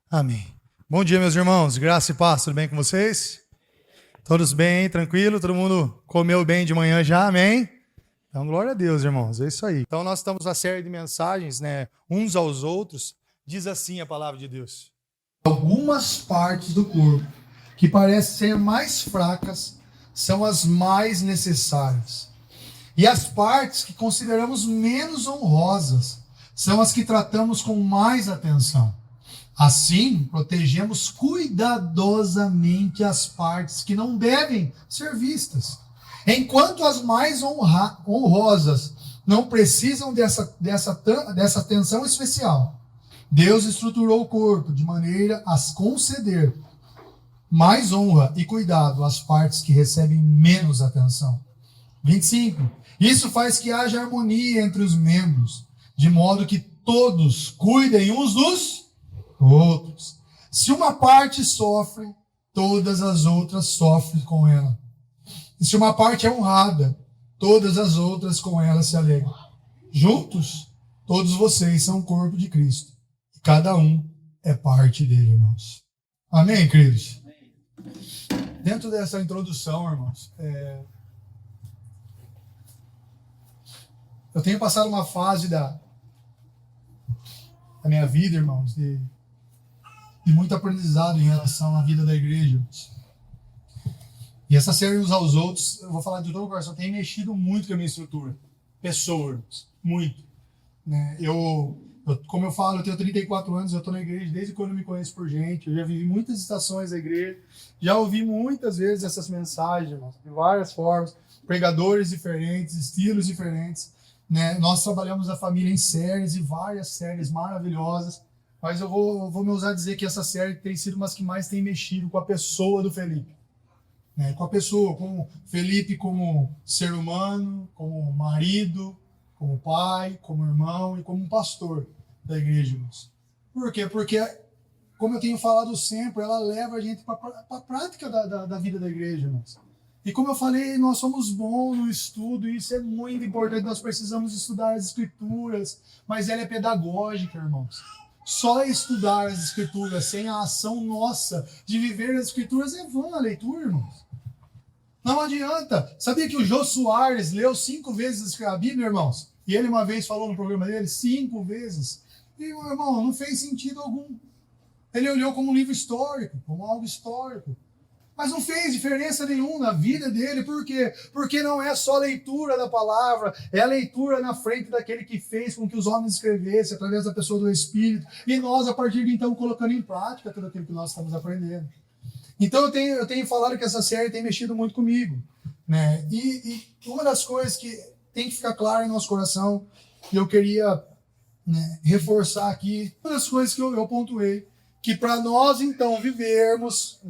Amém. Bom dia, meus irmãos. Graça e paz, tudo bem com vocês? Todos bem, tranquilo? Todo mundo comeu bem de manhã já? Amém? Então, glória a Deus, irmãos. É isso aí. Então, nós estamos na série de mensagens, uns aos outros. Diz assim a palavra de Deus. Algumas partes do corpo que parecem ser mais fracas são as mais necessárias. E as partes que consideramos menos honrosas são as que tratamos com mais atenção. Assim, protegemos cuidadosamente as partes que não devem ser vistas, enquanto as mais honrosas não precisam dessa atenção especial. Deus estruturou o corpo de maneira a conceder mais honra e cuidado às partes que recebem menos atenção. 25. Isso faz que haja harmonia entre os membros, de modo que todos cuidem uns dos outros. Se uma parte sofre, todas as outras sofrem com ela. E se uma parte é honrada, todas as outras com ela se alegram. Juntos, todos vocês são o corpo de Cristo. E cada um é parte dele, irmãos. Amém, queridos? Dentro dessa introdução, irmãos, eu tenho passado uma fase da minha vida, irmãos, de muito aprendizado em relação à vida da igreja. E essa série uns aos outros, eu vou falar de todo o coração, tem mexido muito com a minha estrutura. Pessoas, muito. Como eu falo, eu tenho 34 anos, eu estou na igreja desde quando eu me conheço por gente, eu já vivi muitas estações da igreja, já ouvi muitas vezes essas mensagens, irmãos, de várias formas, pregadores diferentes, estilos diferentes. Nós trabalhamos a família em séries, e várias séries maravilhosas. Mas eu vou me ousar dizer que essa série tem sido uma das que mais tem mexido com a pessoa do Felipe. Com a pessoa, com o Felipe como ser humano, como marido, como pai, como irmão e como pastor da igreja. Irmãos. Por quê? Porque, como eu tenho falado sempre, ela leva a gente para a prática da vida da igreja. Irmãos. E como eu falei, nós somos bons no estudo, e isso é muito importante, nós precisamos estudar as escrituras, mas ela é pedagógica, irmãos. Só estudar as escrituras sem a ação nossa de viver as escrituras é vã a leitura, irmãos. Não adianta. Sabia que o Jô Soares leu 5 vezes a Bíblia, irmãos? E ele uma vez falou no programa dele 5 vezes. E, meu irmão, não fez sentido algum. Ele olhou como um livro histórico, como algo histórico. Mas não fez diferença nenhuma na vida dele. Por quê? Porque não é só leitura da palavra, é a leitura na frente daquele que fez com que os homens escrevessem, através da pessoa do Espírito, e nós, a partir de então, colocando em prática tudo aquilo que nós estamos aprendendo. Então, eu tenho falado que essa série tem mexido muito comigo. E uma das coisas que tem que ficar clara em nosso coração, e eu queria reforçar aqui, uma das coisas que eu pontuei, que para nós, então, vivermos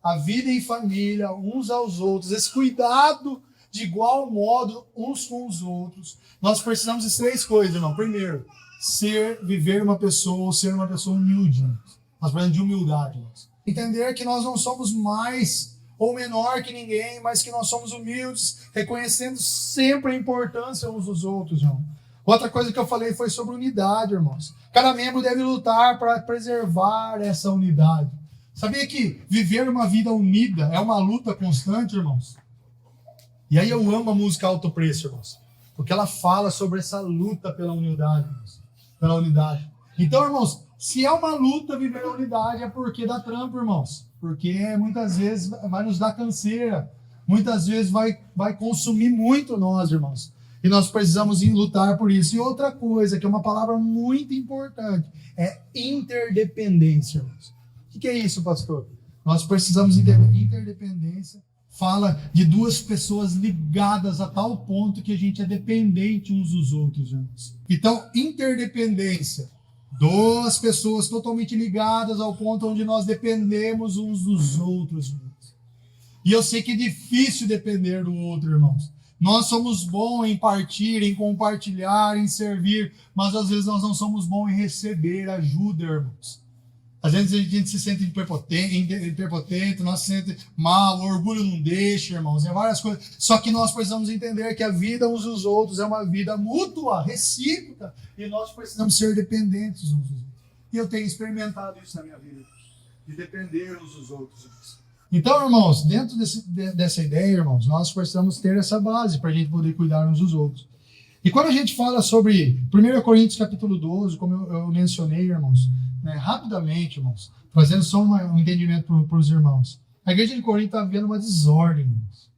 a vida em família, uns aos outros, esse cuidado de igual modo uns com os outros, nós precisamos de 3 coisas, irmão. Primeiro, ser uma pessoa humilde. Nós precisamos de humildade. Irmãos. Entender que nós não somos mais ou menor que ninguém, mas que nós somos humildes, reconhecendo sempre a importância uns dos outros, irmão. Outra coisa que eu falei foi sobre unidade, irmãos. Cada membro deve lutar para preservar essa unidade. Sabia que viver uma vida unida é uma luta constante, irmãos? E aí eu amo a música Alto Preço, irmãos, porque ela fala sobre essa luta pela unidade, irmãos, pela unidade. Então, irmãos, se é uma luta viver a unidade, é porque dá trampo, irmãos. Porque muitas vezes vai nos dar canseira, muitas vezes vai consumir muito nós, irmãos. E nós precisamos lutar por isso. E outra coisa, que é uma palavra muito importante, é interdependência, irmãos. O que é isso, pastor? Nós precisamos de interdependência. Fala de 2 pessoas ligadas a tal ponto que a gente é dependente uns dos outros, irmãos. Então, interdependência. 2 pessoas totalmente ligadas ao ponto onde nós dependemos uns dos outros, irmãos. E eu sei que é difícil depender do outro, irmãos. Nós somos bons em partir, em compartilhar, em servir, mas às vezes nós não somos bons em receber ajuda, irmãos. Às vezes a gente se sente hiperpotente, nós se sente mal, o orgulho não deixa, irmãos, é várias coisas. Só que nós precisamos entender que a vida uns dos outros é uma vida mútua, recíproca, e nós precisamos ser dependentes uns dos outros. E eu tenho experimentado isso na minha vida, de depender uns dos outros. Então, irmãos, dentro dessa ideia, irmãos, nós precisamos ter essa base para a gente poder cuidar uns dos outros. E quando a gente fala sobre 1 Coríntios capítulo 12, como eu mencionei, irmãos, né, rapidamente, irmãos, trazendo só um entendimento para os irmãos. A igreja de Corinto está vivendo uma desordem, irmãos.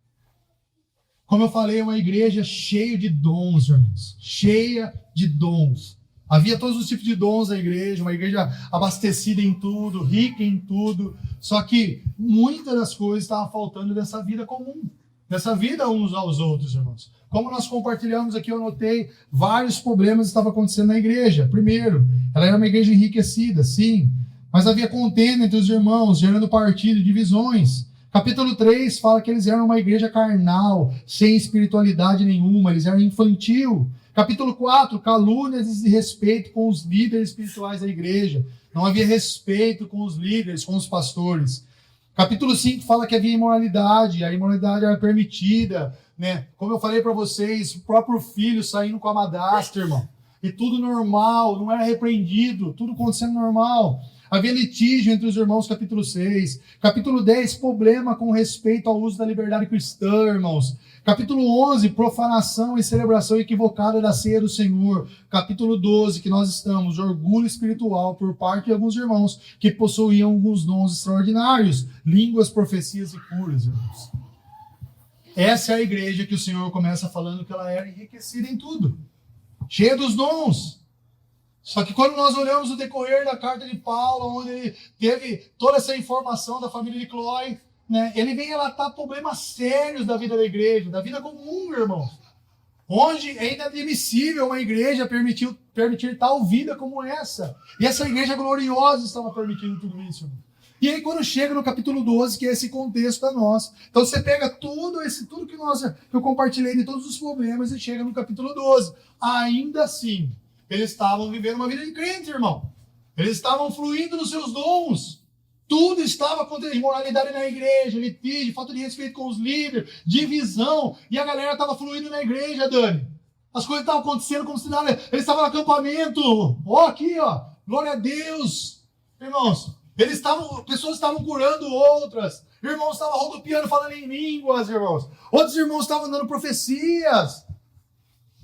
Como eu falei, é uma igreja cheia de dons, irmãos. Cheia de dons. Havia todos os tipos de dons na igreja, uma igreja abastecida em tudo, rica em tudo. Só que muitas das coisas estavam faltando dessa vida comum. Dessa vida uns aos outros, irmãos. Como nós compartilhamos aqui, eu notei vários problemas que estavam acontecendo na igreja. Primeiro, ela era uma igreja enriquecida, sim. Mas havia contenda entre os irmãos, gerando partido, divisões. Capítulo 3 fala que eles eram uma igreja carnal, sem espiritualidade nenhuma, eles eram infantil. Capítulo 4, calúnias e desrespeito com os líderes espirituais da igreja. Não havia respeito com os líderes, com os pastores. Capítulo 5 fala que havia imoralidade, a imoralidade era permitida, né? Como eu falei para vocês, o próprio filho saindo com a madrasta, irmão. E tudo normal, não era repreendido, tudo acontecendo normal. Havia litígio entre os irmãos, capítulo 6. Capítulo 10, problema com respeito ao uso da liberdade cristã, irmãos. Capítulo 11, profanação e celebração equivocada da ceia do Senhor. Capítulo 12, que nós estamos, orgulho espiritual por parte de alguns irmãos que possuíam alguns dons extraordinários, línguas, profecias e curas, irmãos. Essa é a igreja que o Senhor começa falando que ela era enriquecida em tudo, cheia dos dons. Só que quando nós olhamos o decorrer da carta de Paulo, onde ele teve toda essa informação da família de Cloé, né, ele vem relatar problemas sérios da vida da igreja, da vida comum, irmãos. Onde é inadmissível uma igreja permitir tal vida como essa. E essa igreja gloriosa estava permitindo tudo isso, irmão. E aí quando chega no capítulo 12, que é esse contexto para nós. Então você pega tudo que eu compartilhei de todos os problemas e chega no capítulo 12. Ainda assim, eles estavam vivendo uma vida de crente, irmão. Eles estavam fluindo nos seus dons. Tudo estava acontecendo. Imoralidade na igreja, litígio, falta de respeito com os líderes, divisão. E a galera estava fluindo na igreja, Dani. As coisas estavam acontecendo como se nada. Eles estavam no acampamento. Ó, aqui, ó. Glória a Deus. Irmãos, pessoas estavam curando outras. Irmãos estavam rodopiando, falando em línguas, irmãos. Outros irmãos estavam dando profecias.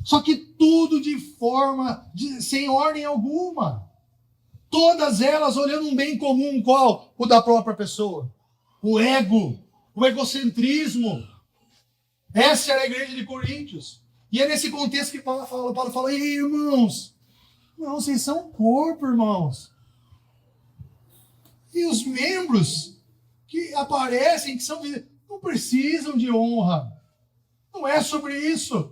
Só que tudo de forma sem ordem alguma. Todas elas olhando um bem comum, qual? O da própria pessoa. O ego, o egocentrismo. Essa era a igreja de Coríntios. E é nesse contexto que Paulo fala, ei, irmãos, não, vocês são corpo, irmãos. E os membros que aparecem, que são, não precisam de honra. Não é sobre isso.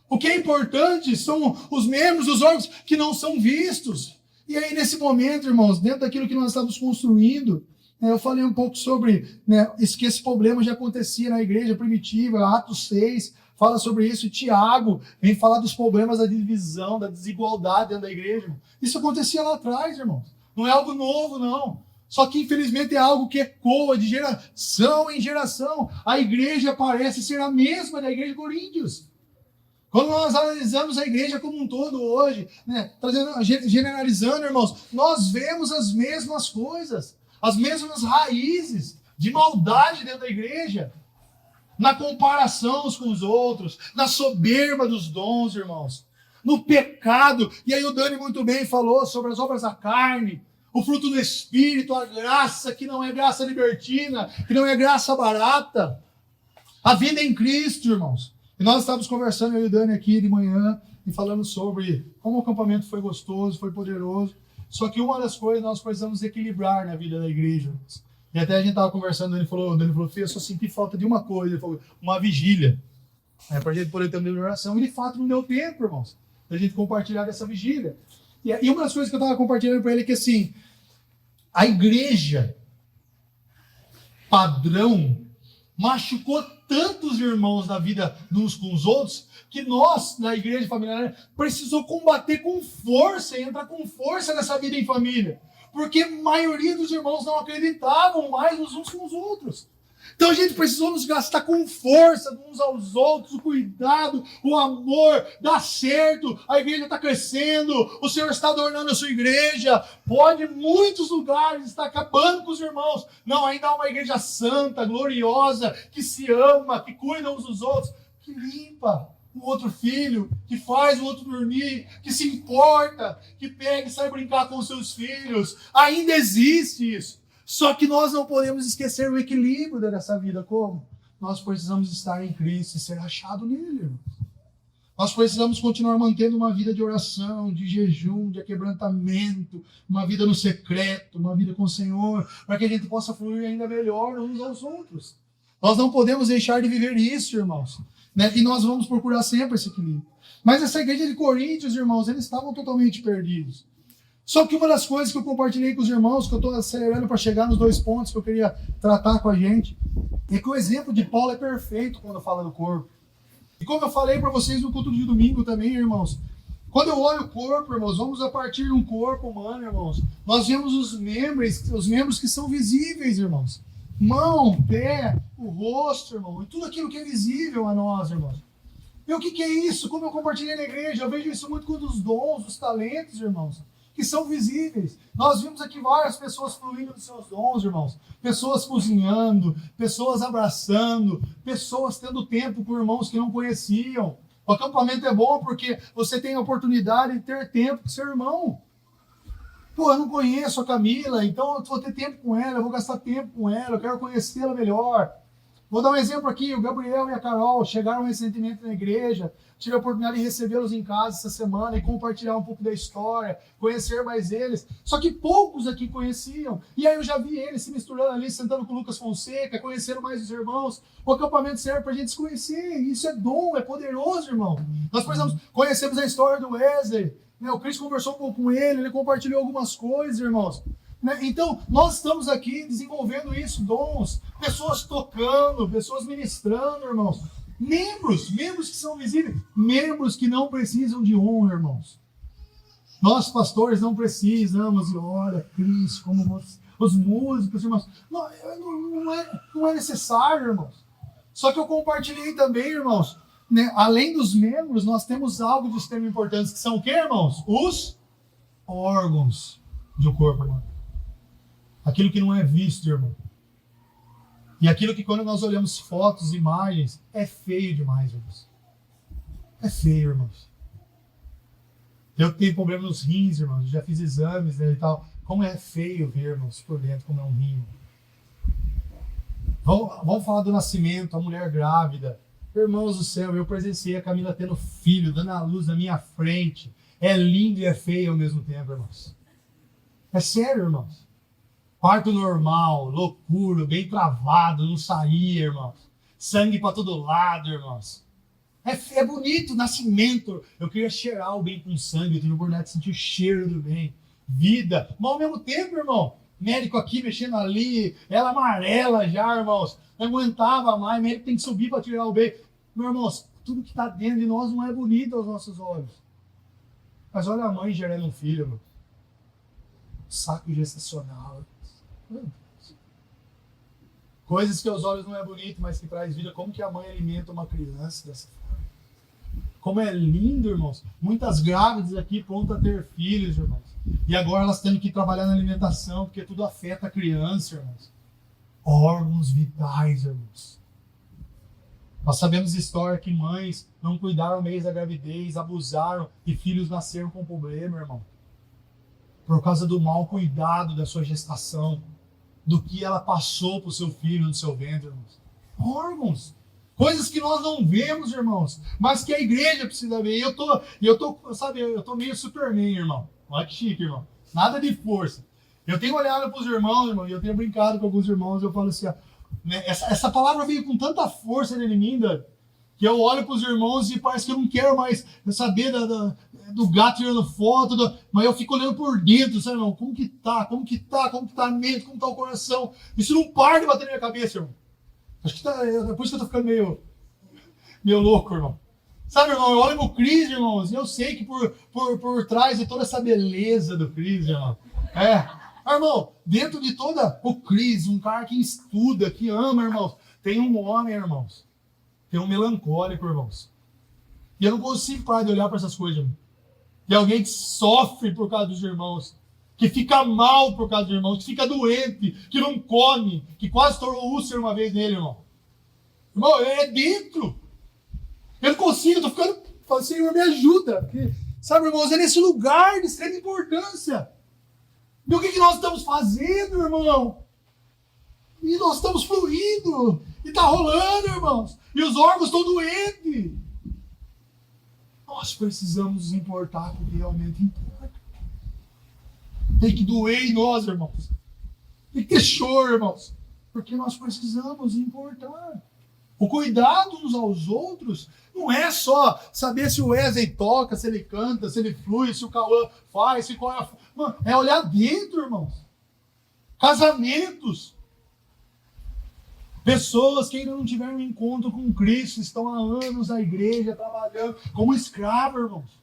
O que é importante são os membros, os órgãos que não são vistos. E aí, nesse momento, irmãos, dentro daquilo que nós estamos construindo, eu falei um pouco sobre que esse problema já acontecia na igreja primitiva, Atos 6, fala sobre isso. Tiago vem falar dos problemas da divisão, da desigualdade dentro da igreja. Irmão. Isso acontecia lá atrás, irmãos. Não é algo novo, não. Só que, infelizmente, é algo que ecoa de geração em geração. A igreja parece ser a mesma da igreja de Coríntios. Quando nós analisamos a igreja como um todo hoje, generalizando, irmãos, nós vemos as mesmas coisas, as mesmas raízes de maldade dentro da igreja, na comparação uns com os outros, na soberba dos dons, irmãos, no pecado. E aí o Dani muito bem falou sobre as obras da carne, o fruto do Espírito, a graça que não é graça libertina, que não é graça barata, a vida em Cristo, irmãos. E nós estávamos conversando, eu e o Dani aqui de manhã, e falando sobre como o acampamento foi gostoso, foi poderoso. Só que uma das coisas nós precisamos equilibrar na vida da igreja. E até a gente estava conversando, o Dani falou, Fê, eu só senti falta de uma coisa, ele falou, uma vigília. Para a gente poder ter uma oração. E de fato não deu tempo, irmãos, da gente compartilhar dessa vigília. E uma das coisas que eu estava compartilhando para ele é que assim, a igreja padrão machucou tantos irmãos na vida uns com os outros, que nós, na igreja familiar, precisou combater com força e entrar com força nessa vida em família. Porque a maioria dos irmãos não acreditavam mais uns com os outros. Então a gente precisou nos gastar com força uns aos outros, o cuidado, o amor, dá certo, a igreja está crescendo, o Senhor está adornando a sua igreja, pode em muitos lugares estar acabando com os irmãos. Não, ainda há uma igreja santa, gloriosa, que se ama, que cuida uns dos outros, que limpa o outro filho, que faz o outro dormir, que se importa, que pega e sai brincar com os seus filhos. Ainda existe isso. Só que nós não podemos esquecer o equilíbrio dessa vida. Como? Nós precisamos estar em Cristo e ser achado nele, irmãos. Nós precisamos continuar mantendo uma vida de oração, de jejum, de quebrantamento, uma vida no secreto, uma vida com o Senhor, para que a gente possa fluir ainda melhor uns aos outros. Nós não podemos deixar de viver isso, irmãos. Né? E nós vamos procurar sempre esse equilíbrio. Mas essa igreja de Coríntios, irmãos, eles estavam totalmente perdidos. Só que uma das coisas que eu compartilhei com os irmãos, que eu estou acelerando para chegar nos 2 pontos que eu queria tratar com a gente, é que o exemplo de Paulo é perfeito quando fala do corpo. E como eu falei para vocês no culto de domingo também, irmãos, quando eu olho o corpo, irmãos, vamos a partir de um corpo humano, irmãos, nós vemos os membros que são visíveis, irmãos. Mão, pé, o rosto, irmão, e tudo aquilo que é visível a nós, irmãos. E o que é isso? Como eu compartilhei na igreja, eu vejo isso muito com os dons, os talentos, irmãos, que são visíveis. Nós vimos aqui várias pessoas fluindo dos seus dons, irmãos. Pessoas cozinhando, pessoas abraçando, pessoas tendo tempo com irmãos que não conheciam. O acampamento é bom porque você tem a oportunidade de ter tempo com seu irmão. Pô, eu não conheço a Camila, então eu vou ter tempo com ela, eu vou gastar tempo com ela, eu quero conhecê-la melhor. Vou dar um exemplo aqui, o Gabriel e a Carol chegaram recentemente na igreja, tive a oportunidade de recebê-los em casa essa semana e compartilhar um pouco da história, conhecer mais eles. Só que poucos aqui conheciam. E aí eu já vi eles se misturando ali, sentando com o Lucas Fonseca, conhecendo mais os irmãos. O acampamento serve para a gente se conhecer. Isso é dom, é poderoso, irmão. Nós precisamos conhecermos a história do Wesley. O Cris conversou um pouco com ele compartilhou algumas coisas, irmãos. Então, nós estamos aqui desenvolvendo isso, dons, pessoas tocando, pessoas ministrando, irmãos. Membros que são visíveis, membros que não precisam de honra, irmãos. Nós, pastores, não precisamos de olha, Cris, como os músicos, irmãos. Não é necessário, irmãos. Só que eu compartilhei também, irmãos, né? Além dos membros, nós temos algo de extrema importância, que são o quê, irmãos? Os órgãos do corpo, irmão. Aquilo que não é visto, irmão. E aquilo que quando nós olhamos fotos, imagens, é feio demais, irmãos. É feio, irmãos. Eu tenho problema nos rins, irmãos. Eu já fiz exames, né, e tal. Como é feio ver, irmãos, por dentro, como é um rim. Vamos falar do nascimento, a mulher grávida. Irmãos do céu, eu presenciei a Camila tendo filho, dando a luz na minha frente. É lindo e é feio ao mesmo tempo, irmãos. É sério, irmãos. Parto normal, loucura, bem travado, não saía, irmãos. Sangue para todo lado, irmãos. É bonito, nascimento. Eu queria cheirar o bem com sangue, eu tive a oportunidade de sentir o cheiro do bem. Vida. Mas ao mesmo tempo, irmão, médico aqui mexendo ali, ela amarela já, irmãos. Não aguentava mais, médico tem que subir para tirar o bem. Meus irmãos, tudo que está dentro de nós não é bonito aos nossos olhos. Mas olha a mãe gerando um filho, irmão. Saco gestacional. Coisas que aos olhos não é bonito, mas que traz vida. Como que a mãe alimenta uma criança dessa forma? Como é lindo, irmãos. Muitas grávidas aqui prontas a ter filhos, irmãos. E agora elas têm que trabalhar na alimentação, porque tudo afeta a criança, irmãos. Órgãos vitais, irmãos. Nós sabemos história que mães não cuidaram mês da gravidez, abusaram e filhos nasceram com problema, irmão. Por causa do mau cuidado da sua gestação, do que ela passou para o seu filho no seu ventre, irmãos. Órgãos. Coisas que nós não vemos, irmãos, mas que a igreja precisa ver. E eu tô meio Superman, irmão. Olha que chique, irmão. Nada de força. Eu tenho olhado para os irmãos, irmão, e eu tenho brincado com alguns irmãos, eu falo assim, ó, né, essa palavra veio com tanta força em mim, que eu olho para os irmãos e parece que eu não quero mais saber do gato tirando foto, mas eu fico olhando por dentro, sabe, irmão? Como que tá a mente, como tá o coração. Isso não para de bater na minha cabeça, irmão. Acho que é por isso que eu tô ficando meio louco, irmão. Sabe, irmão, eu olho pro Cris, irmãos, e eu sei que por trás de toda essa beleza do Cris, irmão, Irmão, dentro de toda o Cris, um cara que estuda, que ama, irmãos, tem um homem, irmãos. Tem um melancólico, irmãos. E eu não consigo parar de olhar para essas coisas, irmão. E alguém que sofre por causa dos irmãos, que fica mal por causa dos irmãos, que fica doente, que não come, que quase tornou úlcera uma vez nele, irmão. Irmão, é dentro. Eu não consigo, eu tô ficando... Falo, Senhor, me ajuda. Porque, sabe, irmãos, é nesse lugar de extrema importância. E o que nós estamos fazendo, irmão? E nós estamos fluindo. E tá rolando, irmãos. E os órgãos estão doentes. Nós precisamos nos importar com o que realmente importa. Tem que doer em nós, irmãos. Tem que ter choro, irmãos. Porque nós precisamos importar. O cuidado uns aos outros não é só saber se o Wesley toca, se ele canta, se ele flui, se o Cauã faz, se qual é a... Mano, é olhar dentro, irmãos. Casamentos. Pessoas que ainda não tiveram um encontro com Cristo, estão há anos na igreja, trabalhando como escravos, irmãos.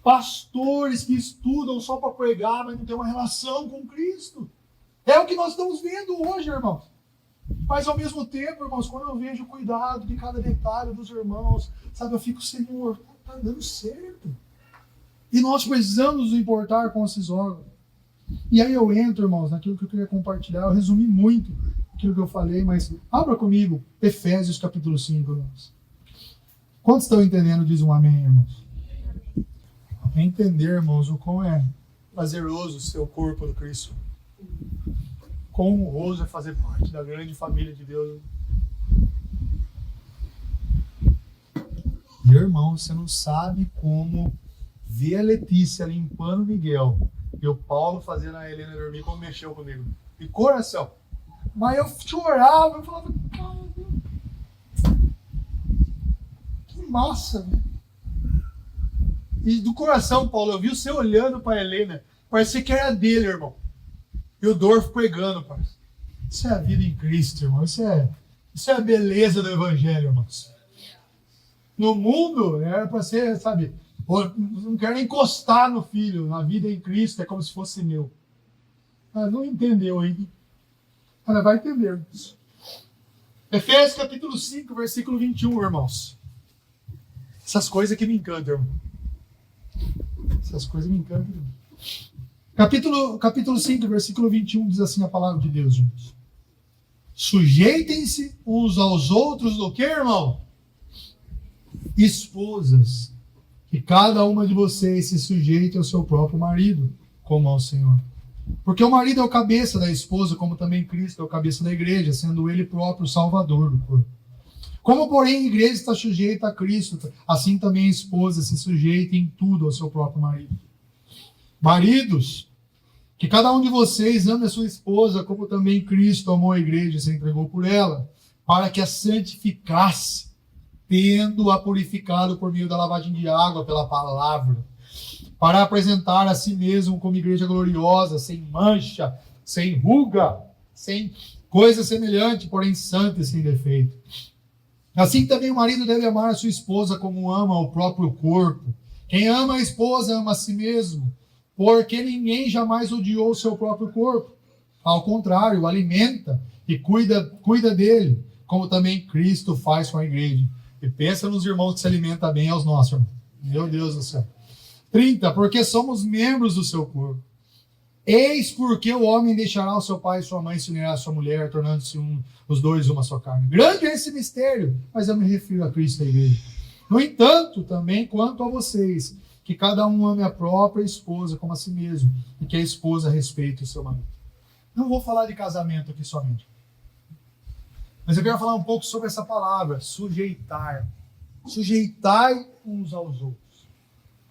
Pastores que estudam só para pregar, mas não tem uma relação com Cristo. É o que nós estamos vendo hoje, irmãos. Mas ao mesmo tempo, irmãos, quando eu vejo o cuidado de cada detalhe dos irmãos, sabe, eu fico, Senhor, está dando certo. E nós precisamos nos importar com esses órgãos. E aí eu entro, irmãos, naquilo que eu queria compartilhar. Eu resumi muito aquilo que eu falei, mas abra comigo Efésios capítulo 5, irmãos. Quantos estão entendendo? Diz um amém, irmãos. É entender, irmãos, o quão é prazeroso ser o corpo do Cristo. Quão honroso é fazer parte da grande família de Deus. E, irmão, você não sabe como ver a Letícia limpando o Miguel e o Paulo fazendo a Helena dormir, como mexeu comigo. E coração. Mas eu chorava, eu falava, cara, que massa, velho. E do coração, Paulo, eu vi você olhando para a Helena, parecia que era dele, irmão. E o Dorf pregando, parceiro. Isso é a vida em Cristo, irmão. Isso é a beleza do Evangelho, irmãos. No mundo, era para ser, sabe, não quero nem encostar no filho. Na vida em Cristo é como se fosse meu. Não entendeu ainda. Ela vai entender, irmãos. Efésios capítulo 5, versículo 21, irmãos. Essas coisas que me encantam, irmão. Essas coisas me encantam, irmão. Capítulo 5, versículo 21, diz assim a palavra de Deus, irmãos. Sujeitem-se uns aos outros do que, irmão? Esposas, que cada uma de vocês se sujeite ao seu próprio marido, como ao Senhor. Porque o marido é o cabeça da esposa, como também Cristo é o cabeça da igreja, sendo ele próprio o salvador do corpo. Como, porém, a igreja está sujeita a Cristo, assim também a esposa se sujeita em tudo ao seu próprio marido. Maridos, que cada um de vocês ame a sua esposa, como também Cristo amou a igreja e se entregou por ela, para que a santificasse, tendo-a purificado por meio da lavagem de água pela palavra, para apresentar a si mesmo como igreja gloriosa, sem mancha, sem ruga, sem coisa semelhante, porém santa e sem defeito. Assim também o marido deve amar a sua esposa como ama o próprio corpo. Quem ama a esposa ama a si mesmo, porque ninguém jamais odiou o seu próprio corpo. Ao contrário, o alimenta e cuida dele, como também Cristo faz com a igreja. E pensa nos irmãos que se alimentam bem aos nossos, irmão. Meu Deus do céu. 30. Porque somos membros do seu corpo. Eis porque o homem deixará o seu pai e sua mãe, se unirá à sua mulher, tornando-se os dois uma só carne. Grande é esse mistério, mas eu me refiro a Cristo e a igreja. No entanto, também quanto a vocês, que cada um ame a própria esposa como a si mesmo, e que a esposa respeite o seu marido. Não vou falar de casamento aqui somente, mas eu quero falar um pouco sobre essa palavra, sujeitar. Sujeitai uns aos outros.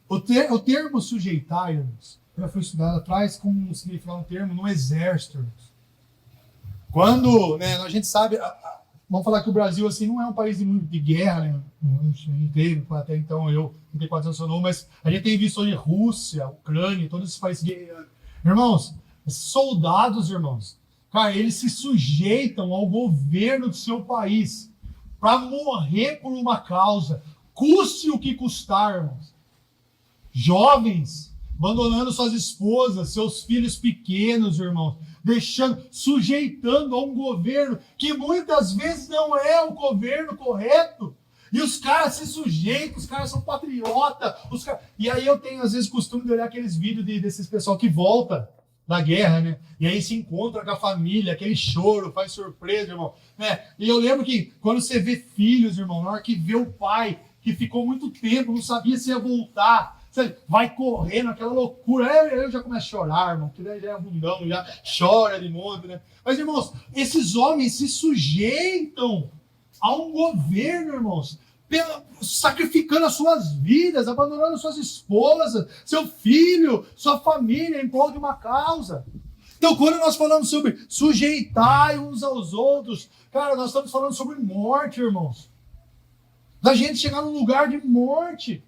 O termo sujeitar, irmãos, já foi estudado atrás como significar um termo no exército, irmãos. Quando, a gente sabe, vamos falar que o Brasil assim, não é um país de guerra, né? Não teve, até então eu não tenho quantos anos, mas a gente tem visto hoje Rússia, Ucrânia, todos esses países guerreando. Irmãos, soldados, irmãos, cara, eles se sujeitam ao governo do seu país para morrer por uma causa, custe o que custar, irmãos. Jovens abandonando suas esposas, seus filhos pequenos, irmãos, sujeitando a um governo que muitas vezes não é o governo correto. E os caras se sujeitam, os caras são patriotas. E aí eu tenho, às vezes, costume de olhar aqueles vídeos desses pessoal que volta da guerra, né? E aí se encontra com a família, aquele choro, faz surpresa, irmão. Né? E eu lembro que quando você vê filhos, irmão, na hora que vê o pai, que ficou muito tempo, não sabia se ia voltar, você vai correndo, aquela loucura. Eu já começo a chorar, irmão, que já é bundão, já chora de monte, né? Mas, irmãos, esses homens se sujeitam a um governo, irmãos, sacrificando as suas vidas, abandonando suas esposas, seu filho, sua família em prol de uma causa. Então, quando nós falamos sobre sujeitar uns aos outros, cara, nós estamos falando sobre morte, irmãos. Da gente chegar num lugar de morte.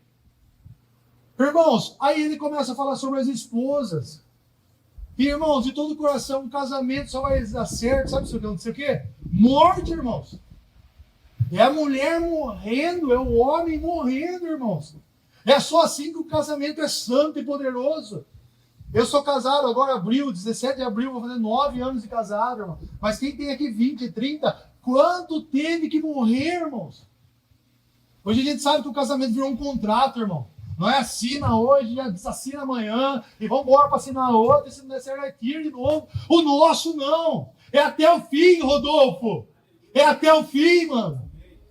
Irmãos, aí ele começa a falar sobre as esposas. E, irmãos, de todo o coração, um casamento só vai dar certo, sabe o que? Morte, irmãos. É a mulher morrendo, é o homem morrendo, irmãos. É só assim que o casamento é santo e poderoso. Eu sou casado agora, 17 de abril, vou fazer 9 anos de casado, irmão. Mas quem tem aqui 20, 30, quanto teve que morrer, irmãos? Hoje a gente sabe que o casamento virou um contrato, irmão. Não é assina hoje, já desassina amanhã, e vamos embora para assinar outro, e se não der certo, vai tirar de novo. O nosso não. É até o fim, Rodolfo. É até o fim, mano.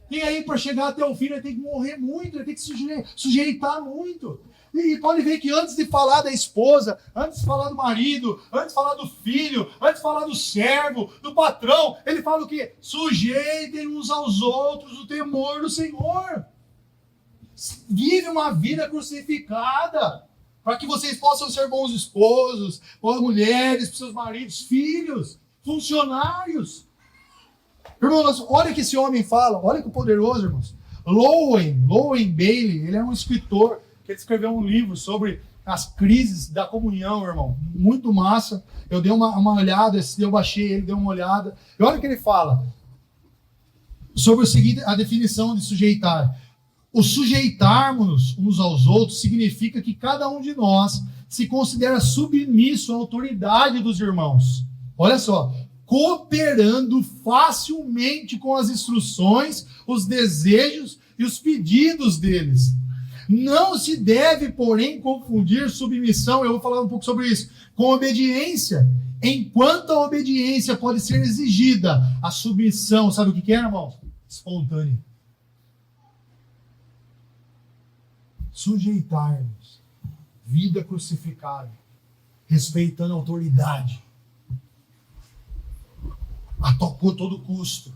E aí, para chegar até o fim, ele tem que morrer muito, ele tem que se sujeitar muito. E pode ver que antes de falar da esposa, antes de falar do marido, antes de falar do filho, antes de falar do servo, do patrão, ele fala o quê? Sujeitem uns aos outros o temor do Senhor. Vive uma vida crucificada, para que vocês possam ser bons esposos, boas mulheres, para seus maridos, filhos, funcionários. Irmãos, olha o que esse homem fala, olha que poderoso, irmãos. Lowen Bailey, ele é um escritor que ele escreveu um livro sobre as crises da comunhão, irmão. Muito massa. Eu dei uma olhada, eu baixei ele, dei uma olhada. E olha o que ele fala sobre o seguinte, a definição de sujeitar. O sujeitarmos uns aos outros significa que cada um de nós se considera submisso à autoridade dos irmãos. Olha só. Cooperando facilmente com as instruções, os desejos e os pedidos deles. Não se deve, porém, confundir submissão, eu vou falar um pouco sobre isso, com obediência. Enquanto a obediência pode ser exigida, a submissão, sabe o que é, irmão? Espontânea. Sujeitar-nos, vida crucificada, respeitando a autoridade. A todo custo.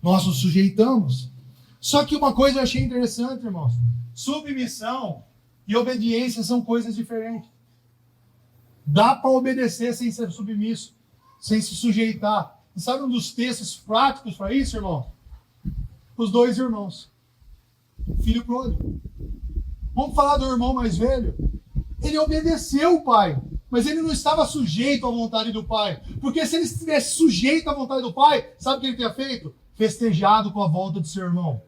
Nós nos sujeitamos. Só que uma coisa eu achei interessante, irmãos. Submissão e obediência são coisas diferentes. Dá para obedecer sem ser submisso, sem se sujeitar. E sabe um dos textos práticos para isso, irmão? Os 2 irmãos. Filho pródigo. Vamos falar do irmão mais velho. Ele obedeceu o pai. Mas ele não estava sujeito à vontade do pai. Porque se ele estivesse sujeito à vontade do pai, sabe o que ele teria feito? Festejado com a volta do seu irmão.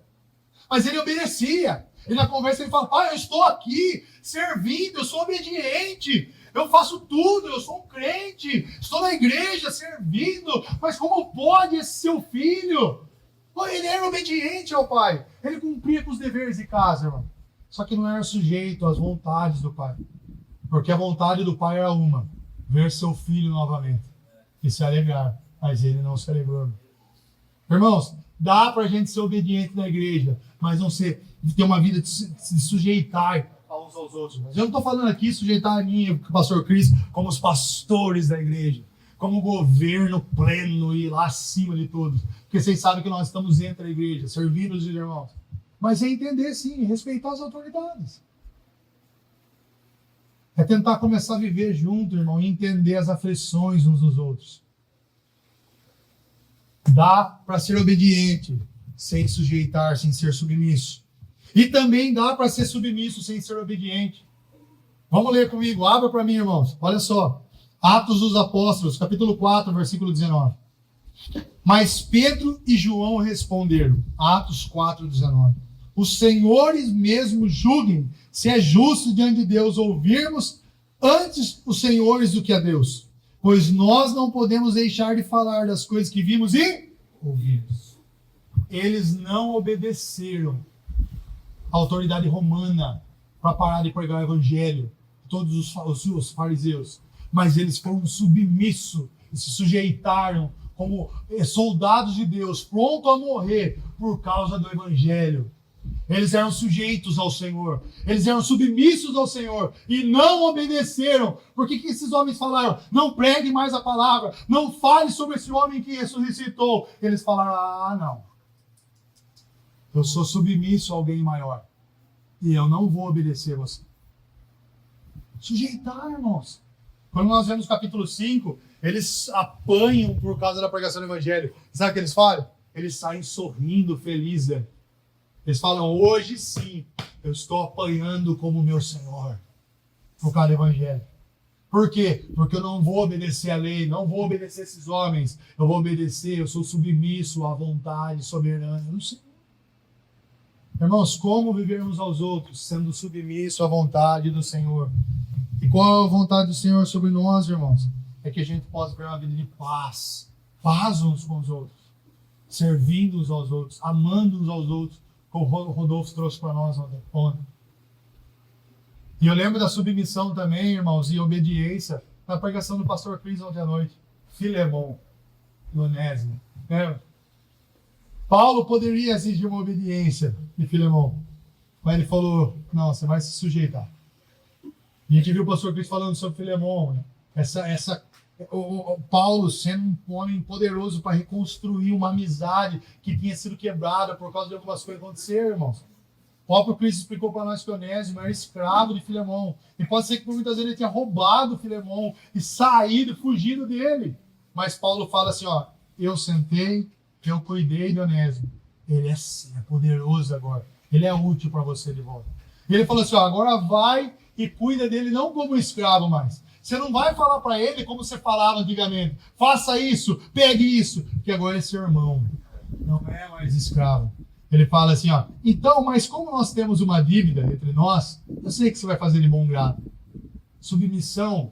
Mas ele obedecia. E na conversa ele fala, eu estou aqui, servindo, eu sou obediente. Eu faço tudo, eu sou um crente. Estou na igreja, servindo. Mas como pode esse seu filho? Ele era obediente ao pai. Ele cumpria com os deveres de casa, irmão. Só que não era sujeito às vontades do pai. Porque a vontade do pai era uma, ver seu filho novamente e se alegrar, mas ele não se alegrou. Irmãos, dá para a gente ser obediente na igreja, mas não ter uma vida de se sujeitar uns aos outros. Mas eu não estou falando aqui sujeitar a mim, o pastor Cris, como os pastores da igreja, como o governo pleno e lá acima de todos. Porque vocês sabem que nós estamos entre a igreja, servindo os irmãos. Mas é entender sim, respeitar as autoridades. É tentar começar a viver junto, irmão, e entender as aflições uns dos outros. Dá para ser obediente, sem sujeitar, sem ser submisso. E também dá para ser submisso, sem ser obediente. Vamos ler comigo, abra para mim, irmãos. Olha só, Atos dos Apóstolos, capítulo 4, versículo 19. Mas Pedro e João responderam, Atos 4, 19. Os senhores mesmo julguem se é justo diante de Deus ouvirmos antes os senhores do que a Deus, pois nós não podemos deixar de falar das coisas que vimos e ouvimos. Eles não obedeceram à autoridade romana para parar de pregar o evangelho, todos os fariseus, mas eles foram submissos e se sujeitaram como soldados de Deus, prontos a morrer por causa do evangelho. Eles eram sujeitos ao Senhor, eles eram submissos ao Senhor e não obedeceram. Por que esses homens falaram? Não pregue mais a palavra, não fale sobre esse homem que ressuscitou. Eles falaram, não, eu sou submisso a alguém maior e eu não vou obedecer você. Sujeitar, irmãos. Quando nós vemos capítulo 5, eles apanham por causa da pregação do evangelho. Sabe o que eles falam? Eles saem sorrindo, felizes. Eles falam, hoje sim, eu estou apanhando como meu Senhor por causa do evangelho. Por quê? Porque eu não vou obedecer a lei, não vou obedecer esses homens. Eu vou obedecer, eu sou submisso à vontade soberana do Senhor. Irmãos, como vivermos aos outros, sendo submisso à vontade do Senhor? E qual é a vontade do Senhor sobre nós, irmãos? É que a gente possa ter uma vida de paz. Paz uns com os outros. Servindo uns aos outros. Amando uns aos outros. Como o Rodolfo trouxe para nós ontem. E eu lembro da submissão também, irmãos, e obediência na pregação do pastor Cris ontem à noite. Filemon. E Onésimo. Paulo poderia exigir uma obediência de Filemon. Mas ele falou, não, você vai se sujeitar. E a gente viu o pastor Cristo falando sobre Filemon, né? O Paulo sendo um homem poderoso para reconstruir uma amizade que tinha sido quebrada por causa de algumas coisas que aconteceram, irmãos. O próprio Cristo explicou para nós que Onésimo era escravo de Filemon. E pode ser que por muitas vezes ele tenha roubado Filemon e saído, fugido dele. Mas Paulo fala assim, eu sentei, eu cuidei de Onésimo. Ele é poderoso agora. Ele é útil para você de volta. E ele falou assim, agora vai e cuida dele não como escravo mais. Você não vai falar para ele como você falava antigamente. Faça isso, pegue isso, porque agora é seu irmão. Não é mais escravo. Ele fala assim, então, mas como nós temos uma dívida entre nós, eu sei que você vai fazer de bom grado. Submissão.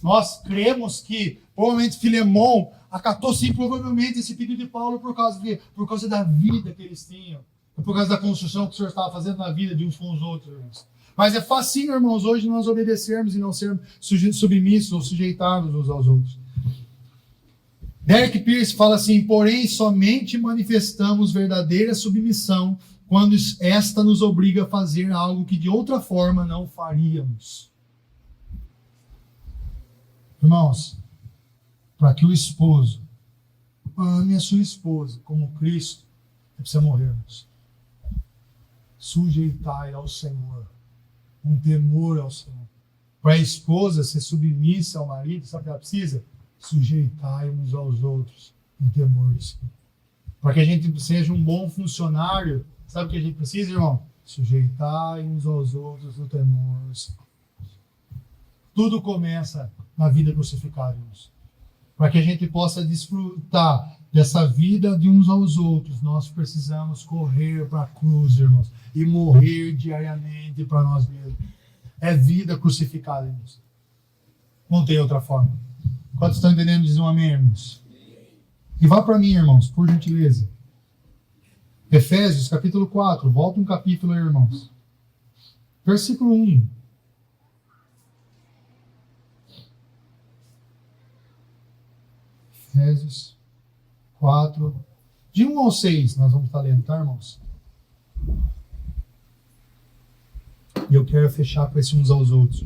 Nós cremos que, provavelmente, Filemon acatou sim, provavelmente, esse pedido de Paulo por causa da vida que eles tinham. Por causa da construção que o Senhor estava fazendo na vida de uns com os outros, irmãos. Mas é facinho, irmãos, hoje nós obedecermos e não sermos submissos ou sujeitarmos uns aos outros. Derek Pierce fala assim, porém somente manifestamos verdadeira submissão quando esta nos obriga a fazer algo que de outra forma não faríamos. Irmãos, para que o esposo ame a sua esposa como Cristo, é preciso morrermos. Sujeitai ao Senhor. Um temor ao Senhor. Para a esposa ser submissa ao marido, sabe o que ela precisa? Sujeitai uns aos outros, um temor do Senhor. Para que a gente seja um bom funcionário, sabe o que a gente precisa, irmão? Sujeitai uns aos outros, no temor do Senhor. Tudo começa na vida crucificada, irmãos. Para que a gente possa desfrutar dessa vida de uns aos outros, nós precisamos correr para a cruz, irmãos, e morrer diariamente para nós mesmos. É vida crucificada, irmãos. Não tem outra forma. Quantos estão entendendo? Dizem um amém, irmãos. E vá para mim, irmãos, por gentileza. Efésios, capítulo 4. Volta um capítulo aí, irmãos. Versículo 1. Efésios 4. De 1 ao 6, nós vamos estar lendo, tá, irmãos? E eu quero fechar com esse uns aos outros.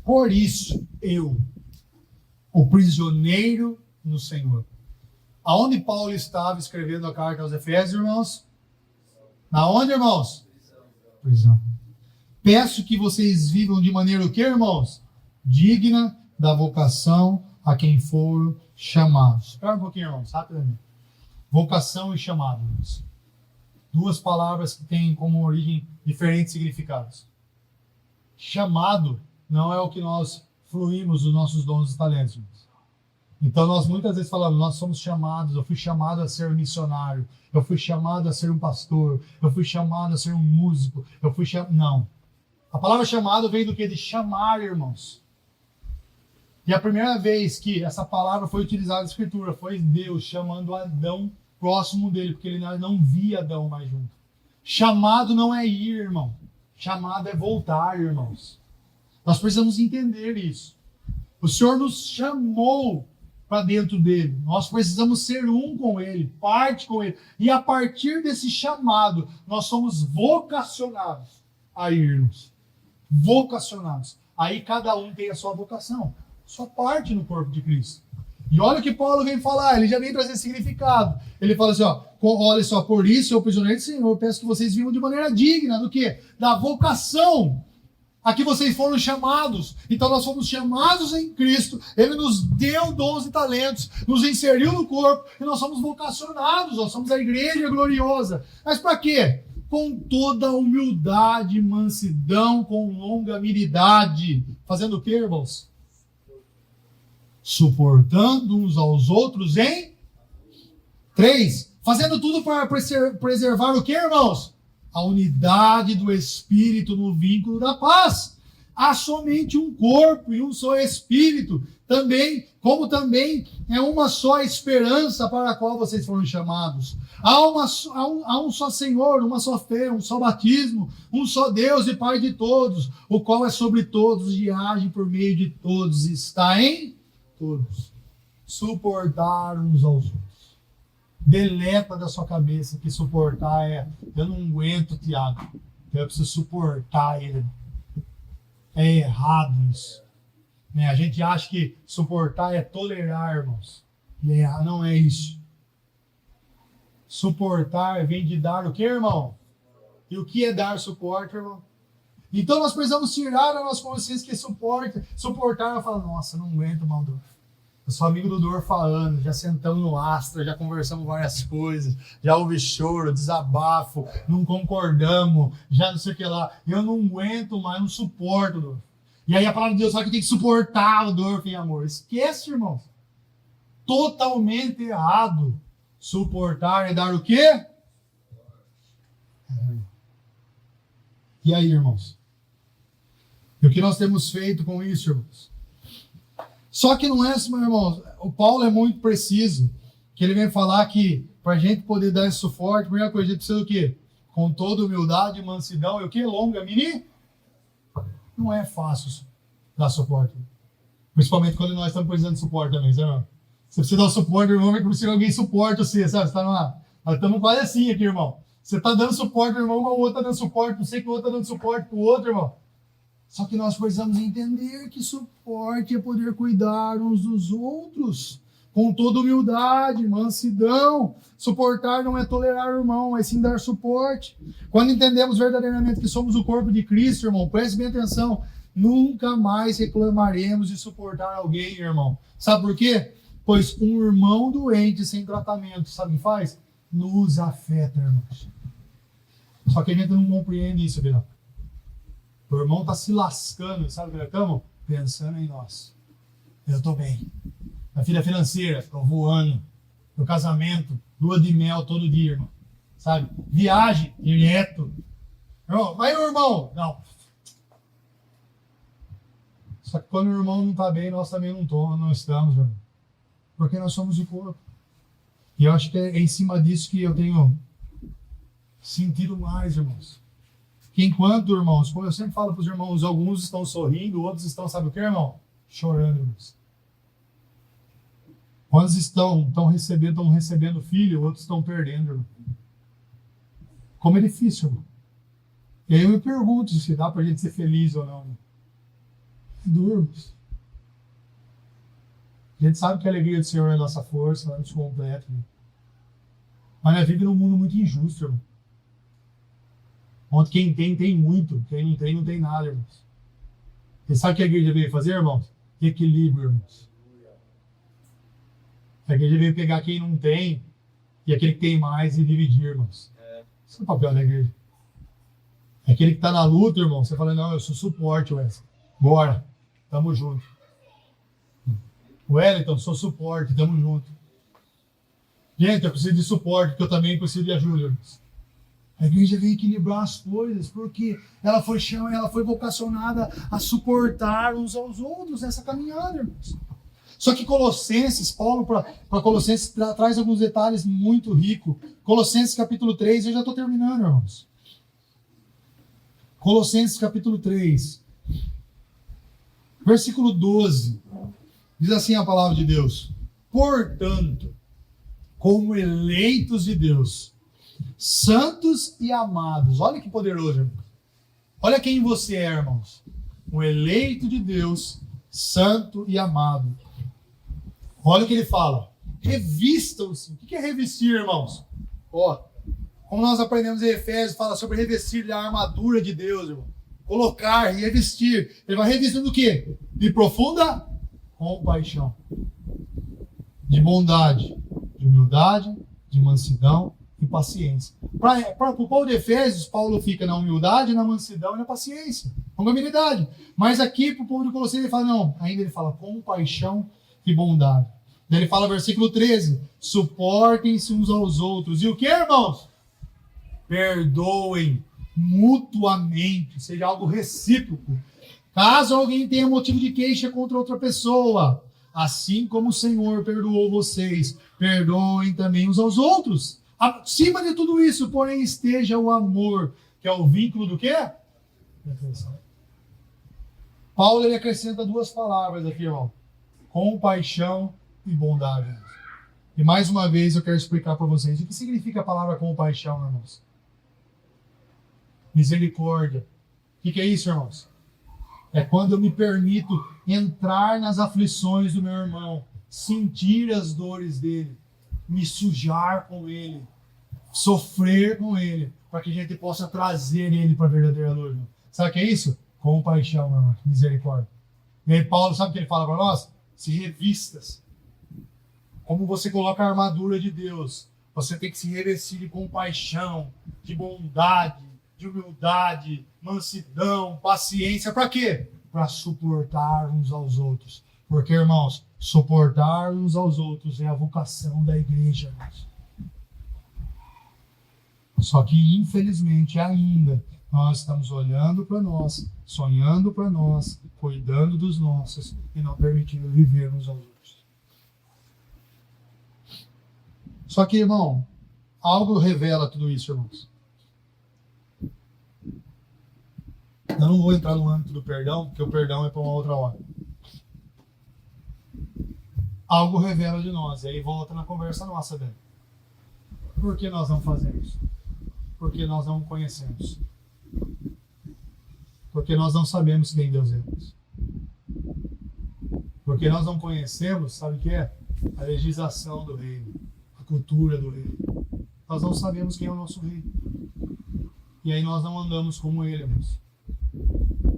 Por isso, eu, o prisioneiro no Senhor. Aonde Paulo estava escrevendo a carta aos Efésios, irmãos? Aonde, irmãos? Prisão. Peço que vocês vivam de maneira o quê, irmãos? Digna da vocação a quem foram chamados. Espera um pouquinho, irmãos, rapidamente. Vocação e chamado, irmãos. Duas palavras que têm como origem diferentes significados. Chamado não é o que nós fluímos dos nossos dons e talentos, irmãos. Então nós muitas vezes falamos, nós somos chamados, eu fui chamado a ser um missionário, eu fui chamado a ser um pastor, eu fui chamado a ser um músico, Não. A palavra chamado vem do que? De chamar, irmãos. E a primeira vez que essa palavra foi utilizada na Escritura foi Deus chamando Adão próximo dele, porque ele não via Adão mais junto. Chamado não é ir, irmão. Chamado é voltar, irmãos. Nós precisamos entender isso. O Senhor nos chamou para dentro dele. Nós precisamos ser um com ele, parte com ele. E a partir desse chamado, nós somos vocacionados a irmos. Vocacionados. Aí cada um tem a sua vocação, sua parte no corpo de Cristo. E olha o que Paulo vem falar, ele já vem trazer significado. Ele fala assim, ó, olha só, por isso, eu prisioneiro do Senhor, eu peço que vocês vivam de maneira digna do quê? Da vocação a que vocês foram chamados. Então nós fomos chamados em Cristo, Ele nos deu dons e talentos, nos inseriu no corpo, e nós somos vocacionados, nós somos a igreja gloriosa. Mas para quê? Com toda humildade, mansidão, com longanimidade. Fazendo o quê, irmãos? Suportando uns aos outros em 3. Fazendo tudo para preservar o quê, irmãos? A unidade do Espírito no vínculo da paz. Há somente um corpo e um só Espírito. Também, como também é uma só esperança para a qual vocês foram chamados. Há um só Senhor, uma só fé, um só batismo, um só Deus e Pai de todos, o qual é sobre todos e age por meio de todos, está em todos. Suportar uns aos outros. Deleta da sua cabeça que suportar é, eu não aguento Tiago, eu preciso suportar ele. É errado isso. A gente acha que suportar é tolerar, irmãos. E não é isso. Suportar vem de dar o que, irmão? E o que é dar suporte, irmão? Então nós precisamos tirar a nossa consciência que suportar. Eu falo, nossa, não aguento, Maldorf. Eu sou amigo do Dorf há anos, já sentamos no Astra, já conversamos várias coisas, já houve choro, desabafo, não concordamos, já não sei o que lá. Eu não aguento mais, não suporto, Dorf. E aí a palavra de Deus fala que tem que suportar o Dorf em amor. Esquece, irmãos. Totalmente errado. Suportar é dar o quê? E aí, irmãos? E o que nós temos feito com isso, irmãos? Só que não é assim, meu irmão. O Paulo é muito preciso, que ele vem falar que para a gente poder dar esse suporte, a primeira coisa, a gente precisa do quê? Com toda humildade, mansidão e o quê? Não é fácil dar suporte. Principalmente quando nós estamos precisando de suporte também, sabe, irmão? Você precisa dar suporte, irmão, é como se alguém suporte você, sabe? Você tá nós estamos quase assim aqui, irmão. Você está dando suporte ao irmão, o outro está dando suporte, não sei que o outro está dando suporte para o outro, irmão. Só que nós precisamos entender que suporte é poder cuidar uns dos outros, com toda humildade, mansidão. Suportar não é tolerar o irmão, mas sim dar suporte. Quando entendemos verdadeiramente que somos o corpo de Cristo, irmão, preste bem atenção, nunca mais reclamaremos de suportar alguém, irmão. Sabe por quê? Pois um irmão doente sem tratamento, sabe o que faz? Nos afeta, irmãos. Só que a gente não compreende isso, Birão. O irmão está se lascando, sabe o que nós estamos? Pensando em nós. Eu estou bem. A vida financeira, estou voando. Meu casamento, lua de mel todo dia, irmão. Sabe? Viagem, direto. Irmão, vai o irmão. Não. Só que quando o irmão não está bem, nós também não estamos, irmão. Porque nós somos o corpo. E eu acho que é em cima disso que eu tenho sentido mais, irmãos. Que enquanto, irmãos, como eu sempre falo para os irmãos, alguns estão sorrindo, outros estão, sabe o que, irmão? Chorando, irmãos. Quantos estão recebendo filho, outros estão perdendo, irmão. Como é difícil, irmão. E aí eu me pergunto se dá para a gente ser feliz ou não. É duro, irmãos. A gente sabe que a alegria do Senhor é a nossa força, ela nos completa. Irmão. Mas nós vivemos num mundo muito injusto, irmão. Onde quem tem muito, quem não tem nada, irmãos. E sabe o que a igreja veio fazer, irmãos? Equilíbrio, irmãos. A igreja veio pegar quem não tem e aquele que tem mais e dividir, irmãos. Esse é o papel da igreja. É aquele que está na luta, irmão, você fala, não, eu sou suporte, Wesley. Bora, tamo junto. Wellington, sou suporte, tamo junto. Gente, eu preciso de suporte, porque eu também preciso de ajuda, irmãos. A igreja veio equilibrar as coisas, porque ela foi vocacionada a suportar uns aos outros nessa caminhada, irmãos. Só que Colossenses, Paulo para Colossenses traz alguns detalhes muito ricos. Colossenses capítulo 3, eu já estou terminando, irmãos. Colossenses capítulo 3, versículo 12, diz assim a palavra de Deus: portanto, como eleitos de Deus, santos e amados. Olha que poderoso, irmão. Olha quem você é, irmãos. Um eleito de Deus, santo e amado. Olha o que ele fala. Revistam-se. O que é revestir, irmãos? Ó, como nós aprendemos em Efésios, fala sobre revestir a armadura de Deus, irmão. Colocar e revestir. Ele vai revestindo o quê? De profunda compaixão, de bondade, de humildade, de mansidão e paciência. Para o povo de Efésios, Paulo fica na humildade, na mansidão e na paciência. Longanimidade. Mas aqui, para o povo de Colossenses, ele fala, não. Ainda ele fala compaixão e bondade. Daí ele fala, versículo 13, suportem-se uns aos outros. E o que, irmãos? Perdoem mutuamente, seja algo recíproco. Caso alguém tenha motivo de queixa contra outra pessoa, assim como o Senhor perdoou vocês, perdoem também uns aos outros. Acima de tudo isso, porém, esteja o amor, que é o vínculo do quê? Paulo ele acrescenta duas palavras aqui, irmão. Compaixão e bondade. E mais uma vez eu quero explicar para vocês o que significa a palavra compaixão, irmãos. Misericórdia. O que é isso, irmãos? É quando eu me permito entrar nas aflições do meu irmão, sentir as dores dele, me sujar com ele, sofrer com ele, para que a gente possa trazer ele para a verdadeira luz. Sabe o que é isso? Compaixão, meu irmão. Misericórdia. E aí Paulo, sabe o que ele fala para nós? Se revistas. Como você coloca a armadura de Deus, você tem que se revestir de compaixão, de bondade, de humildade, mansidão, paciência. Para quê? Para suportar uns aos outros. Porque, irmãos, suportar uns aos outros é a vocação da igreja, irmãos. Só que, infelizmente, ainda, nós estamos olhando para nós, sonhando para nós, cuidando dos nossos e não permitindo viver uns aos outros. Só que, irmão, algo revela tudo isso, irmãos. Eu não vou entrar no âmbito do perdão, porque o perdão é para uma outra hora. Algo revela de nós, e aí volta na conversa nossa, velho. Por que nós não fazemos? Porque nós não conhecemos. Porque nós não sabemos quem Deus é. Porque nós não conhecemos, sabe o que é? A legislação do reino, a cultura do reino. Nós não sabemos quem é o nosso rei. E aí nós não andamos como ele, irmãos.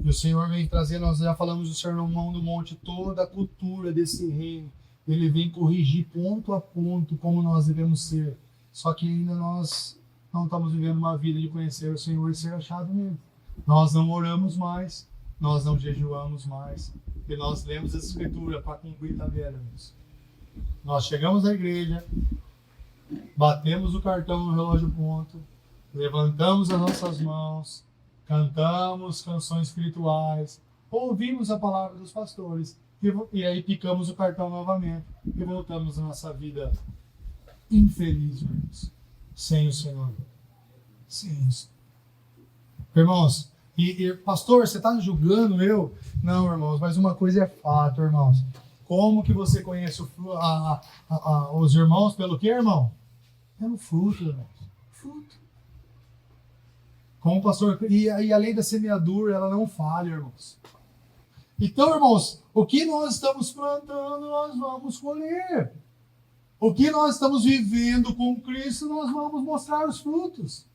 E o Senhor vem trazer, nós já falamos do Sermão do Monte, toda a cultura desse reino. Ele vem corrigir ponto a ponto como nós devemos ser. Só que ainda nós não estamos vivendo uma vida de conhecer o Senhor e ser achado nele. Nós não oramos mais, nós não jejuamos mais, e nós lemos a Escritura para cumprir tabela. Nós chegamos à igreja, batemos o cartão no relógio ponto, levantamos as nossas mãos, cantamos canções espirituais, ouvimos a palavra dos pastores, e aí picamos o cartão novamente, e voltamos à nossa vida infeliz, irmãos, sem o Senhor. Sem isso. Irmãos, pastor, você está julgando eu? Não, irmãos, mas uma coisa é fato, irmãos. Como que você conhece os irmãos? Pelo quê, irmão? Pelo fruto, irmãos. Fruto. Como o pastor... E a lei da semeadura, ela não falha, irmãos. Então, irmãos, o que nós estamos plantando, nós vamos colher. O que nós estamos vivendo com Cristo, nós vamos mostrar os frutos.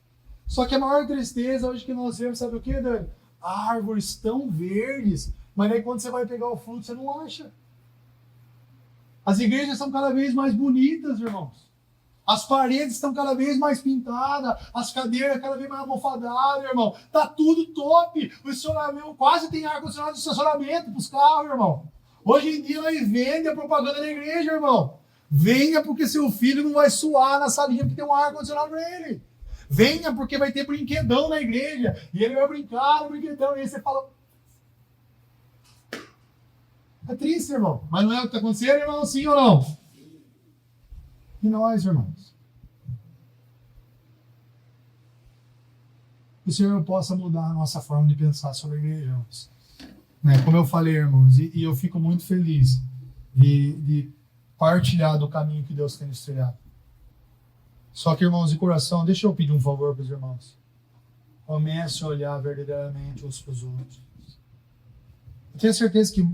Só que a maior tristeza hoje que nós vemos, sabe o que, Dani? Árvores tão verdes, mas aí quando você vai pegar o fruto, você não acha. As igrejas são cada vez mais bonitas, irmãos. As paredes estão cada vez mais pintadas, as cadeiras cada vez mais almofadadas, irmão. Tá tudo top. O estacionamento quase tem ar-condicionado de estacionamento para os carros, irmão. Hoje em dia nós vendemos a propaganda da igreja, irmão. Venha porque seu filho não vai suar na salinha porque tem um ar-condicionado para ele. Venha porque vai ter brinquedão na igreja. E ele vai brincar no brinquedão. E aí você fala... É triste, irmão. Mas não é o que está acontecendo, irmão? Sim ou não? E nós, irmãos? Que o Senhor possa mudar a nossa forma de pensar sobre a igreja, irmãos. Né? Como eu falei, irmãos, e eu fico muito feliz de partilhar do caminho que Deus tem nos trilhado. Só que, irmãos, de coração, deixa eu pedir um favor para os irmãos. Comece a olhar verdadeiramente uns para os outros. Eu tenho certeza que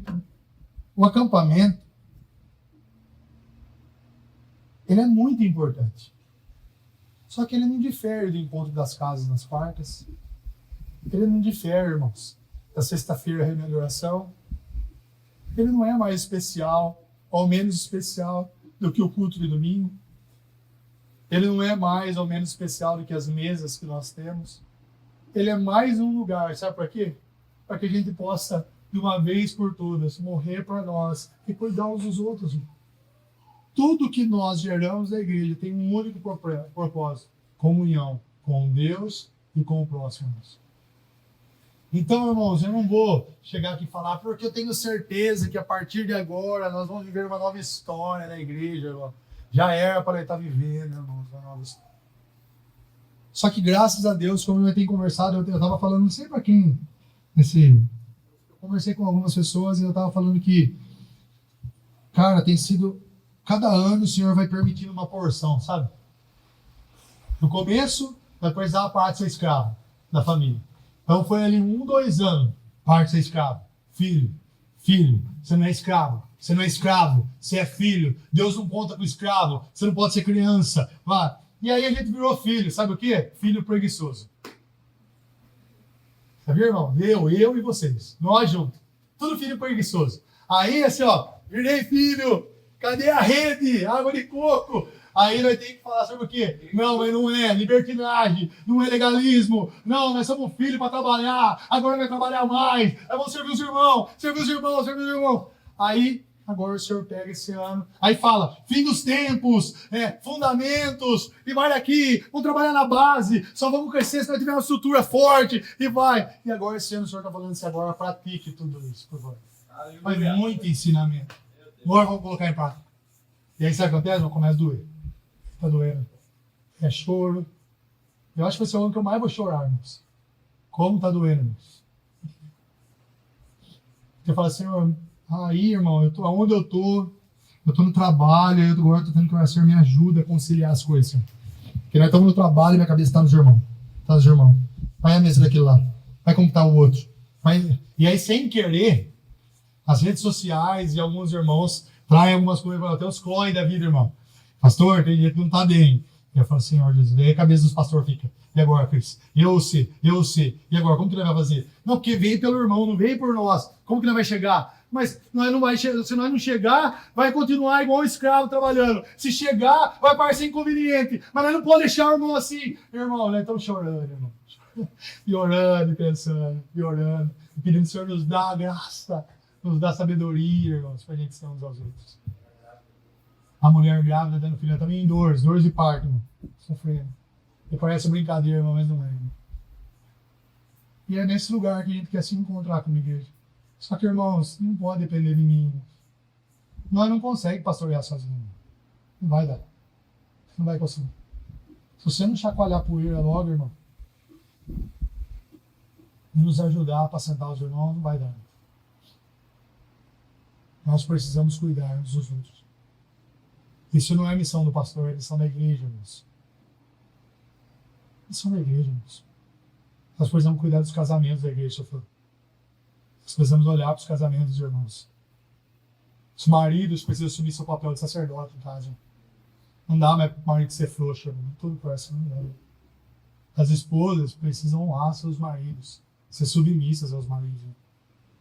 o acampamento, ele é muito importante. Só que ele não difere do encontro das casas nas quartas. Ele não difere, irmãos, da sexta-feira, reunião de oração. Ele não é mais especial, ou menos especial do que o culto de domingo. Ele não é mais ou menos especial do que as mesas que nós temos. Ele é mais um lugar, sabe para quê? Para que a gente possa, de uma vez por todas, morrer para nós e cuidar uns dos outros. Tudo que nós geramos na igreja tem um único propósito: comunhão com Deus e com o próximo. Então, irmãos, eu não vou chegar aqui e falar porque eu tenho certeza que a partir de agora nós vamos viver uma nova história na igreja. Irmão. Já era para estar vivendo, irmãos, uma nova história. Só que graças a Deus, como eu tenho conversado, eu estava falando, não sei para quem, eu conversei com algumas pessoas e eu estava falando que, cara, tem sido, cada ano o Senhor vai permitindo uma porção, sabe? No começo, vai precisar parar de ser escravo da família. Então foi ali 1, 2 anos, para de ser escravo. Filho, você não é escravo. Você não é escravo, você é filho. Deus não conta com o escravo. Você não pode ser criança. Vá. E aí a gente virou filho. Sabe o quê? Filho preguiçoso. Sabia, irmão? Eu e vocês. Nós juntos. Tudo filho preguiçoso. Aí, assim, ó. Virei filho. Cadê a rede? Água de coco. Aí nós temos que falar sobre o quê? Não, mas não é libertinagem, não é legalismo. Não, nós somos filhos para trabalhar. Agora vai trabalhar mais. Aí vamos servir os irmãos. Aí, agora o Senhor pega esse ano. Aí fala, fim dos tempos, fundamentos, e vai daqui, vamos trabalhar na base, só vamos crescer se nós tivermos uma estrutura forte, e vai. E agora esse ano o Senhor está falando assim, agora pratique tudo isso, por favor. Faz muito ensinamento. Agora vamos colocar em prática. E aí sabe o que acontece? Vamos começar a doer. Está doendo. É choro. Eu acho que vai ser o ano que eu mais vou chorar, irmãos. Como está doendo, irmãos? Você fala assim, aí, irmão, onde eu tô no trabalho, eu agora estou tendo que orar, Senhor, me ajuda a conciliar as coisas, Senhor. Porque nós estamos no trabalho e minha cabeça está nos irmãos. Está nos irmãos. Vai a mesa daquele lá. Vai como está o outro. E aí, sem querer, as redes sociais e alguns irmãos traem algumas coisas, até os clóis da vida, irmão. Pastor, tem gente que não está bem. E eu falo, Senhor Jesus, aí a cabeça dos pastores fica. E agora, Cris? Eu sei. E agora, como que ele vai fazer? Não, porque veio pelo irmão, não veio por nós. Como que ele vai chegar? Mas nós não vai, se nós não chegar, vai continuar igual um escravo trabalhando. Se chegar, vai parecer inconveniente. Mas nós não podemos deixar o irmão assim. Irmão, nós estamos chorando, irmão. E orando, pensando, e orando. E pedindo que o Senhor nos dá a graça, nos dá sabedoria, irmãos, para a gente ser uns aos outros. A mulher grávida dando filho também em dores de parto, irmão, sofrendo. E parece brincadeira, irmão, mas não é. Irmão. E é nesse lugar que a gente quer se encontrar com a igreja. Só que, irmãos, não pode depender de mim. Nós não conseguimos pastorear sozinhos. Não vai dar. Não vai conseguir. Se você não chacoalhar poeira logo, irmão, e nos ajudar a apacentar os irmãos, não vai dar. Nós precisamos cuidar uns dos outros. Isso não é missão do pastor, é missão da igreja, irmãos. Missão da igreja, irmãos. Nós precisamos cuidar dos casamentos da igreja, se eu for. Nós precisamos olhar para os casamentos dos irmãos. Os maridos precisam assumir seu papel de sacerdote em casa. Não dá mais para o marido ser frouxo, irmão. Tudo parece não dá. As esposas precisam honrar seus maridos, ser submissas aos maridos. Irmão.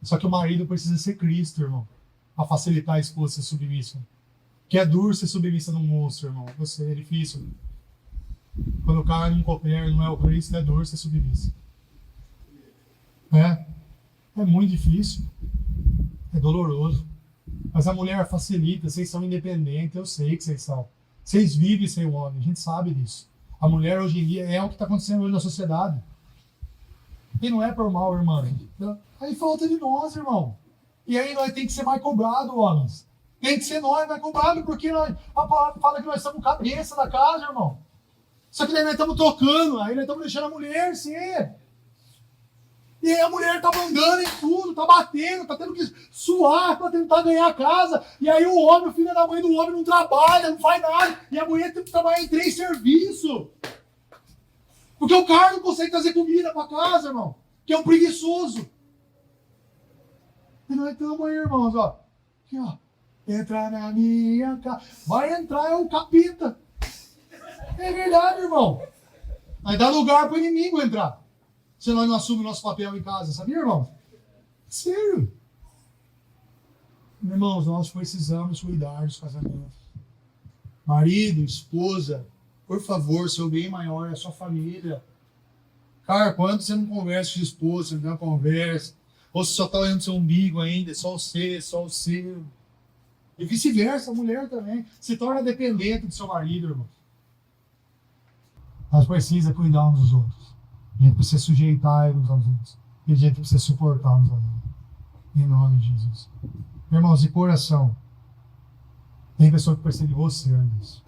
Só que o marido precisa ser Cristo, irmão, para facilitar a esposa ser submissa. Que é duro ser submissa num monstro, irmão. Você é difícil. Quando o cara não coopera, não é o Cristo, é duro ser submissa. É muito difícil. É doloroso. Mas a mulher facilita, vocês são independentes, eu sei que vocês são. Vocês vivem sem o homem, a gente sabe disso. A mulher hoje em dia é o que está acontecendo hoje na sociedade. E não é por mal, irmã. Aí falta de nós, irmão. E aí nós tem que ser mais cobrado, homens. Tem que ser nós mais cobrado, porque a palavra fala que nós somos cabeça da casa, irmão. Só que daí nós estamos tocando, aí nós estamos deixando a mulher ser. E aí a mulher tá mandando em tudo, tá batendo, tá tendo que suar pra tentar ganhar a casa. E aí o homem, o filho da mãe do homem, não trabalha, não faz nada. E a mulher tem que trabalhar em 3 serviços. Porque o cara não consegue trazer comida pra casa, irmão. Que é um preguiçoso. E nós estamos aí, irmãos, ó. Aqui, ó. Entra na minha casa. Vai entrar, é o capeta. É verdade, irmão. Vai dar lugar pro inimigo entrar. Se nós não assumimos nosso papel em casa, sabia, irmão? Sério. Irmãos, nós precisamos cuidar dos casamentos. Marido, esposa, por favor, seu bem maior é a sua família. Cara, quando você não conversa com a esposa, você não conversa, ou você só está olhando seu umbigo ainda, só o seu. E vice-versa, a mulher também. Se torna dependente do seu marido, irmão. Nós precisamos cuidar uns dos outros. A gente precisa sujeitar uns aos outros. E a gente precisa suportar uns aos outros. Em nome de Jesus. Irmãos, de coração, tem pessoa que precisa de você, irmãos.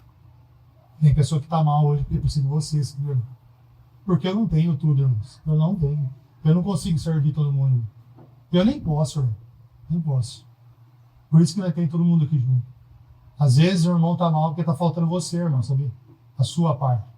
Tem pessoa que está mal hoje porque precisa de você, irmão. Porque eu não tenho tudo, irmãos. Eu não tenho. Eu não consigo servir todo mundo. Eu nem posso, irmão. Nem posso. Por isso que nós temos todo mundo aqui junto. Às vezes o irmão está mal porque está faltando você, irmão, sabia? A sua parte.